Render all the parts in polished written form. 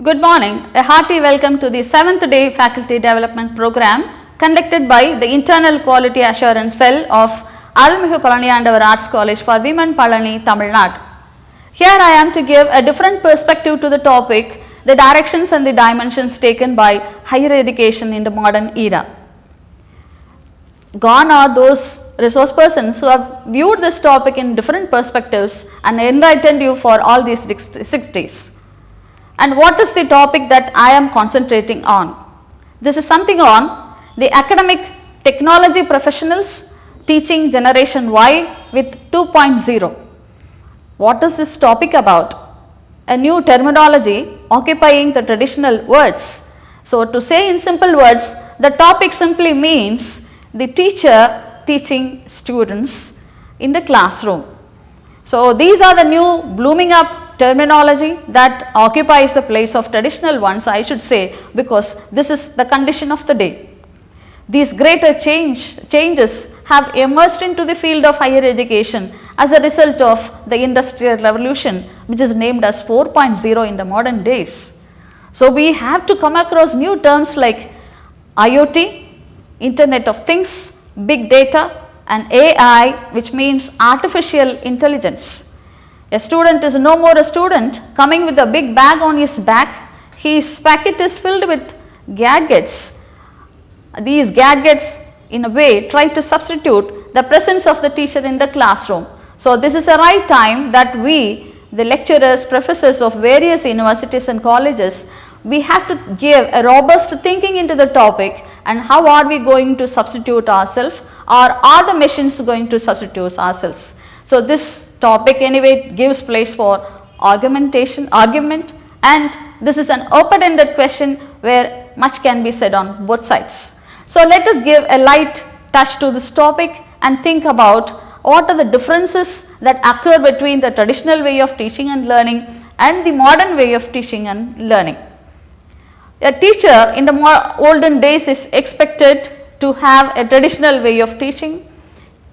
Good morning. A hearty welcome to the 7th day faculty development program conducted by the Internal Quality Assurance Cell of Arulmigu Palaniyandavar Arts College for Women, Palani, Tamil Nadu. Here I am to give a different perspective to the topic, the directions and the dimensions taken by higher education in the modern era. Gone are those resource persons who have viewed this topic in different perspectives and enlightened you for all these 6 days. And what is the topic that I am concentrating on? This is something on the academic technology professionals teaching generation Y with 2.0. What is this topic about? A new terminology occupying the traditional words. So, to say in simple words, the topic simply means the teacher teaching students in the classroom. So, these are the new blooming up terminology that occupies the place of traditional ones, I should say, because this is the condition of the day. These greater changes have emerged into the field of higher education as a result of the industrial revolution, which is named as 4.0 in the modern days. So, we have to come across new terms like IoT, Internet of Things, Big Data and AI, which means artificial intelligence. A student is no more a student coming with a big bag on his back. His packet is filled with gadgets. These gadgets in a way try to substitute the presence of the teacher in the classroom. So, this is a right time that we, the lecturers, professors of various universities and colleges, we have to give a robust thinking into the topic and how are we going to substitute ourselves, or are the machines going to substitute ourselves. So, this topic anyway gives place for argument, and this is an open-ended question where much can be said on both sides. So, let us give a light touch to this topic and think about what are the differences that occur between the traditional way of teaching and learning and the modern way of teaching and learning. A teacher in the olden days is expected to have a traditional way of teaching.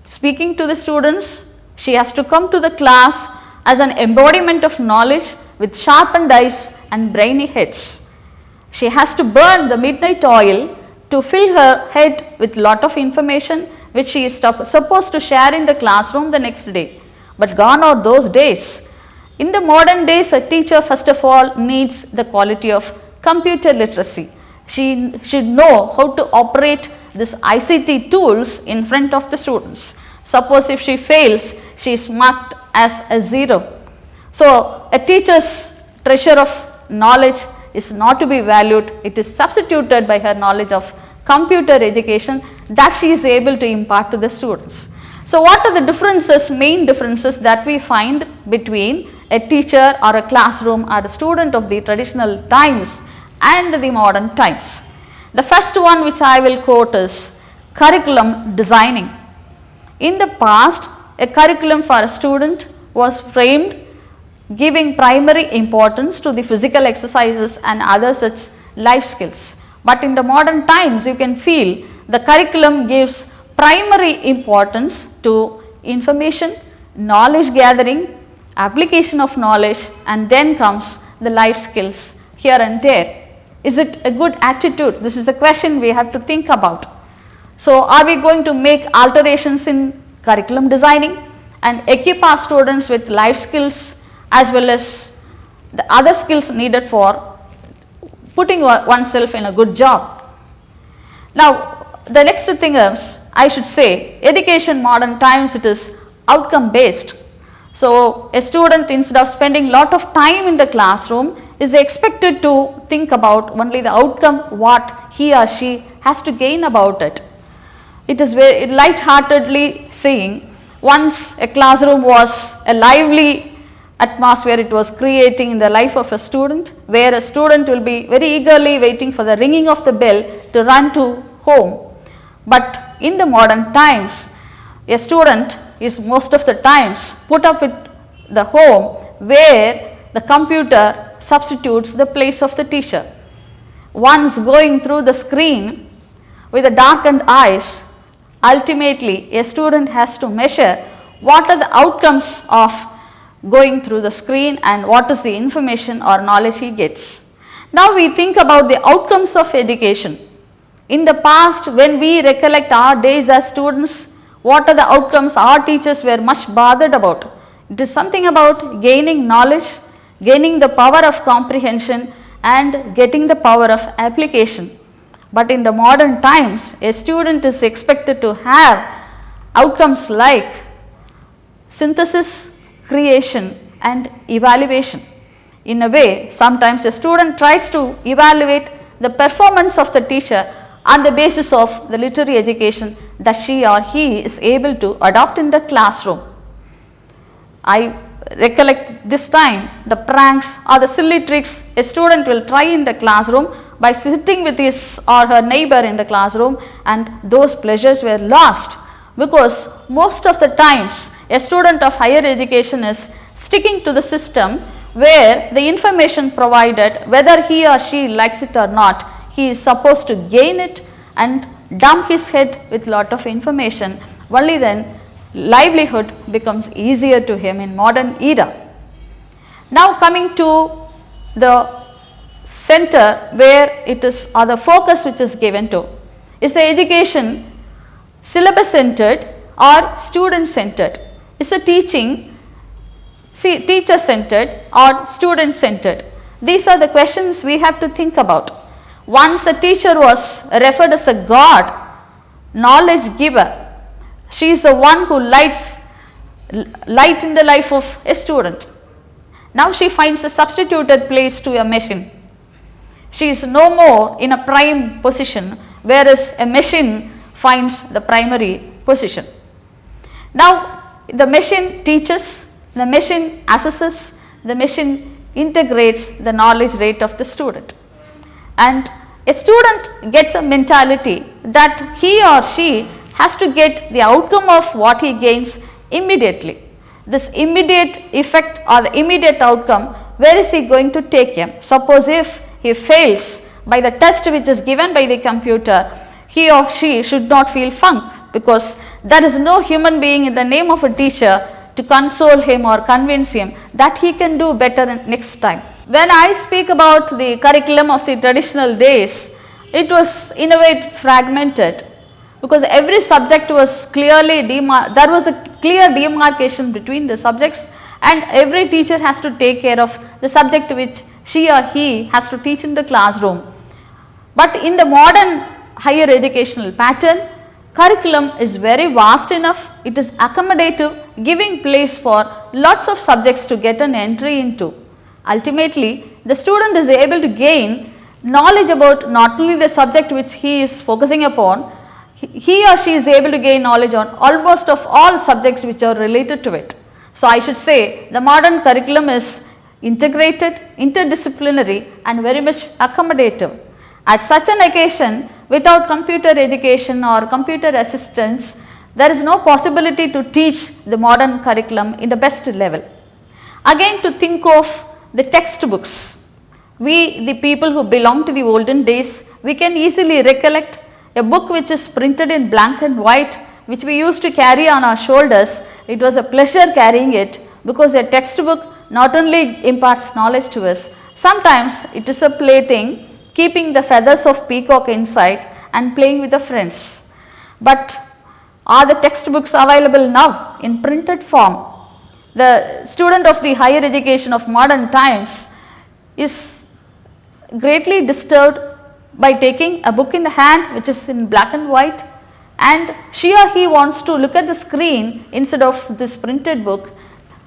Speaking to the students, she has to come to the class as an embodiment of knowledge with sharpened eyes and brainy heads. She has to burn the midnight oil to fill her head with lot of information which she is supposed to share in the classroom the next day. But gone are those days. In the modern days, a teacher first of all needs the quality of computer literacy. She should know how to operate this ICT tools in front of the students. Suppose if she fails, she is marked as a 0. So, a teacher's treasure of knowledge is not to be valued, it is substituted by her knowledge of computer education that she is able to impart to the students. So, what are the differences, main differences that we find between a teacher or a classroom or a student of the traditional times and the modern times? The first one which I will quote is curriculum designing. In the past, a curriculum for a student was framed giving primary importance to the physical exercises and other such life skills. But in the modern times, you can feel the curriculum gives primary importance to information, knowledge gathering, application of knowledge, and then comes the life skills here and there. Is it a good attitude? This is the question we have to think about. So, are we going to make alterations in curriculum designing and equip our students with life skills as well as the other skills needed for putting oneself in a good job? Now, the next thing is, I should say, education modern times it is outcome based. So, a student instead of spending lot of time in the classroom is expected to think about only the outcome what he or she has to gain about it. It is very light-heartedly saying, once a classroom was a lively atmosphere it was creating in the life of a student, where a student will be very eagerly waiting for the ringing of the bell to run to home. But in the modern times, a student is most of the times put up with the home where the computer substitutes the place of the teacher. Once going through the screen with the darkened eyes, ultimately a student has to measure what are the outcomes of going through the screen and what is the information or knowledge he gets. Now we think about the outcomes of education. In the past, when we recollect our days as students, what are the outcomes our teachers were much bothered about? It is something about gaining knowledge, gaining the power of comprehension and getting the power of application. But in the modern times, a student is expected to have outcomes like synthesis, creation and evaluation. In a way, sometimes a student tries to evaluate the performance of the teacher on the basis of the literary education that she or he is able to adopt in the classroom. I recollect this time the pranks or the silly tricks a student will try in the classroom by sitting with his or her neighbor in the classroom, and those pleasures were lost because most of the times a student of higher education is sticking to the system where the information provided, whether he or she likes it or not, he is supposed to gain it and dump his head with lot of information. Only then livelihood becomes easier to him in modern era. Now coming to the center where it is, or the focus which is given to, is the education syllabus centered or student centered? Is the teaching teacher centered or student centered? These are the questions we have to think about. Once a teacher was referred as a god, knowledge giver. She is the one who lights light in the life of a student. Now she finds a substituted place to a machine. She is no more in a prime position, whereas a machine finds the primary position. Now the machine teaches, the machine assesses, the machine integrates the knowledge rate of the student. And a student gets a mentality that he or she has to get the outcome of what he gains immediately. This immediate effect or the immediate outcome, where is he going to take him? Suppose if he fails by the test which is given by the computer, he or she should not feel funk, because there is no human being in the name of a teacher to console him or convince him that he can do better next time. When I speak about the curriculum of the traditional days, it was in a way fragmented, because every subject was clearly there was a clear demarcation between the subjects, and every teacher has to take care of the subject which she or he has to teach in the classroom. But in the modern higher educational pattern, curriculum is very vast enough, it is accommodative, giving place for lots of subjects to get an entry into. Ultimately, the student is able to gain knowledge about not only the subject which he is focusing upon, he or she is able to gain knowledge on almost of all subjects which are related to it. So I should say the modern curriculum is integrated, interdisciplinary and very much accommodative. At such an occasion, without computer education or computer assistance, there is no possibility to teach the modern curriculum in the best level. Again, to think of the textbooks, we the people who belong to the olden days, we can easily recollect a book which is printed in black and white, which we used to carry on our shoulders. It was a pleasure carrying it, because a textbook not only imparts knowledge to us, sometimes it is a plaything, keeping the feathers of peacock inside and playing with the friends. But are the textbooks available now in printed form? The student of the higher education of modern times is greatly disturbed by taking a book in the hand which is in black and white, and she or he wants to look at the screen instead of this printed book.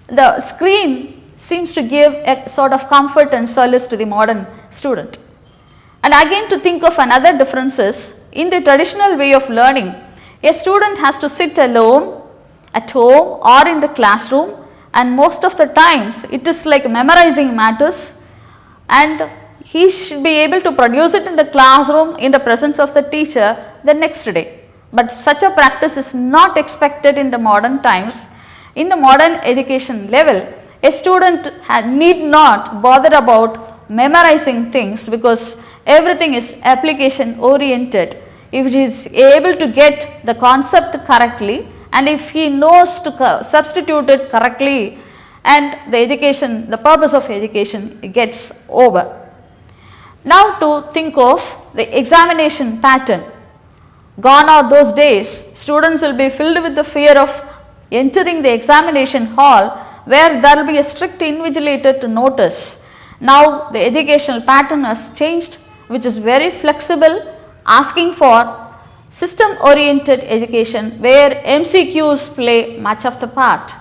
The screen seems to give a sort of comfort and solace to the modern student. And again, to think of another differences, in the traditional way of learning, a student has to sit alone at home or in the classroom, and most of the times it is like memorizing matters, and he should be able to produce it in the classroom in the presence of the teacher the next day. But such a practice is not expected in the modern times. In the modern education level, a student need not bother about memorizing things, because everything is application oriented. If he is able to get the concept correctly, and if he knows to substitute it correctly, and the education, the purpose of education gets over. Now to think of the examination pattern. Gone are those days, students will be filled with the fear of entering the examination hall where there will be a strict invigilator to notice. Now the educational pattern has changed, which is very flexible, asking for system oriented education where MCQs play much of the part.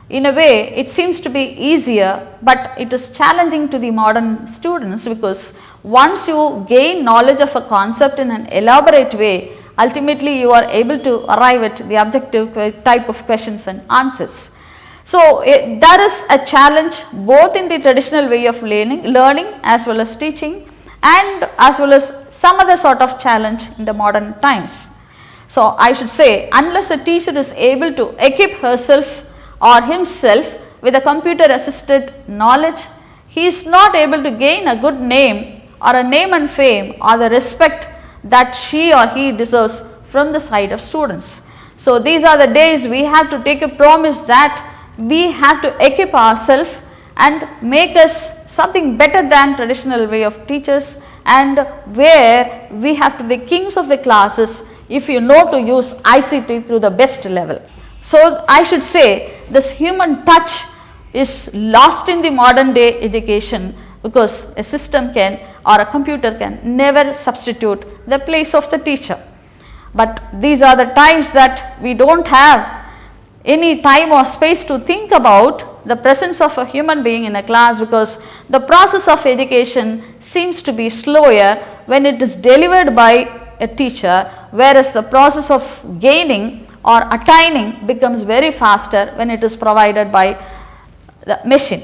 In a way, it seems to be easier, but it is challenging to the modern students, because once you gain knowledge of a concept in an elaborate way, ultimately you are able to arrive at the objective type of questions and answers. So, there is a challenge both in the traditional way of learning as well as teaching, and as well as some other sort of challenge in the modern times. So, I should say, unless a teacher is able to equip herself or himself with a computer assisted knowledge, he is not able to gain a good name or a name and fame or the respect that she or he deserves from the side of students. So, these are the days we have to take a promise that we have to equip ourselves and make us something better than traditional way of teachers, and where we have to be kings of the classes if you know to use ICT through the best level. So, I should say this human touch is lost in the modern day education, because a system can or a computer can never substitute the place of the teacher. But these are the times that we do not have any time or space to think about the presence of a human being in a class, because the process of education seems to be slower when it is delivered by a teacher, whereas the process of gaining or attaining becomes very faster when it is provided by the machine.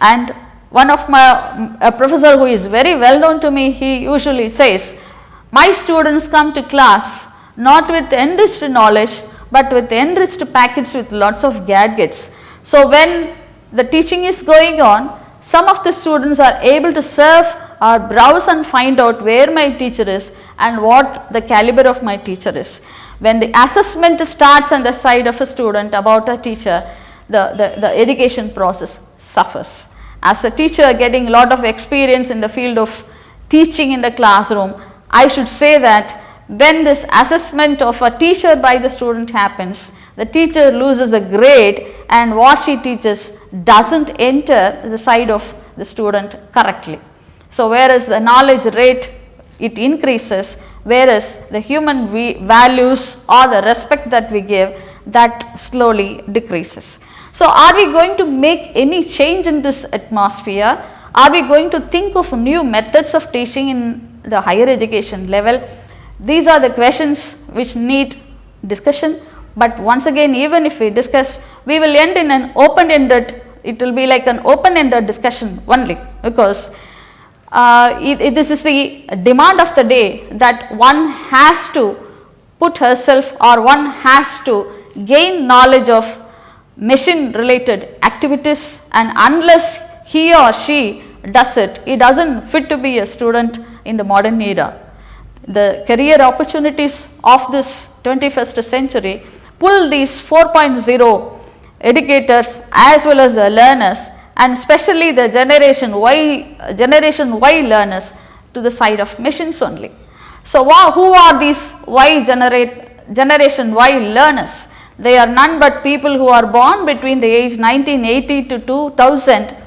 And one of my a professor who is very well known to me, he usually says, my students come to class not with enriched knowledge, but with enriched packets with lots of gadgets. So, when the teaching is going on, some of the students are able to surf or browse and find out where my teacher is and what the caliber of my teacher is. When the assessment starts on the side of a student about a teacher, the education process suffers. As a teacher getting a lot of experience in the field of teaching in the classroom, I should say that when this assessment of a teacher by the student happens, the teacher loses a grade and what she teaches does not enter the side of the student correctly. So, whereas the knowledge rate it increases, whereas the human values or the respect that we give, that slowly decreases. So, are we going to make any change in this atmosphere? Are we going to think of new methods of teaching in the higher education level? These are the questions which need discussion, but once again, even if we discuss, we will end in an open-ended, it will be like an open-ended discussion only, because this is the demand of the day, that one has to put herself or one has to gain knowledge of machine related activities, and unless he or she does it, it does not fit to be a student in the modern era. The career opportunities of this 21st century pull these 4.0 educators as well as the learners, and especially the generation Y learners, to the side of machines only. So, who are these generation Y learners? They are none but people who are born between the age 1980 to 2000,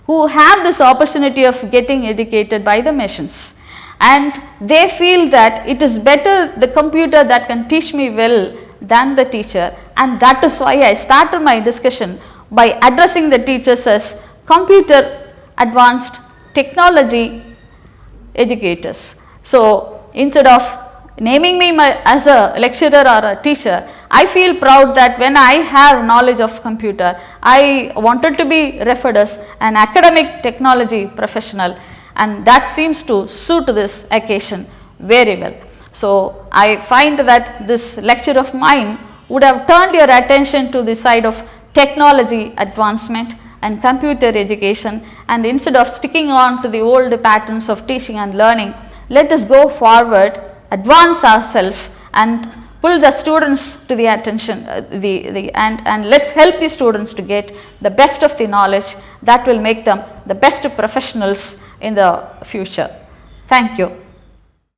who have this opportunity of getting educated by the machines, and they feel that it is better the computer that can teach me well than the teacher, and that is why I started my discussion by addressing the teachers as computer advanced technology educators. So, instead of naming me as a lecturer or a teacher, I feel proud that when I have knowledge of computer, I wanted to be referred as an academic technology professional, and that seems to suit this occasion very well. So, I find that this lecture of mine would have turned your attention to the side of technology advancement and computer education, and instead of sticking on to the old patterns of teaching and learning, let us go forward, advance ourselves, and pull the students to the attention and let's help the students to get the best of the knowledge that will make them the best professionals in the future. Thank you.